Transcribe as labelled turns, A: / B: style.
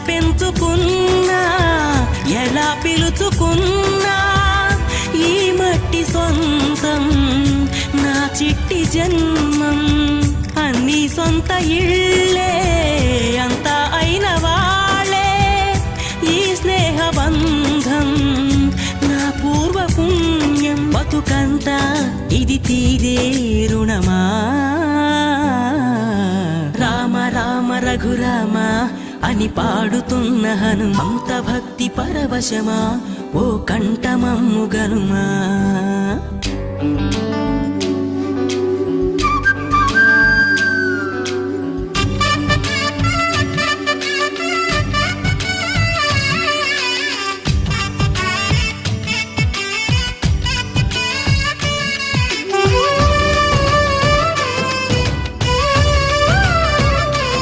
A: పెంచుకున్నా ఎలా పిలుచుకున్నా ఈ మట్టి సొంతం నా చిట్టి జన్మం అన్ని సొంత ఇళ్ళే అంతా అయిన వాళ్ళే ఈ స్నేహ బంధం నా పూర్వ పుణ్యం బతుకంతా ఇది తీరే రుణమా రామ రామ రఘురామ అని పాడుతున్న హనుమంత భక్తి పరవశమా ఓ కంఠమమ్ముగనుమా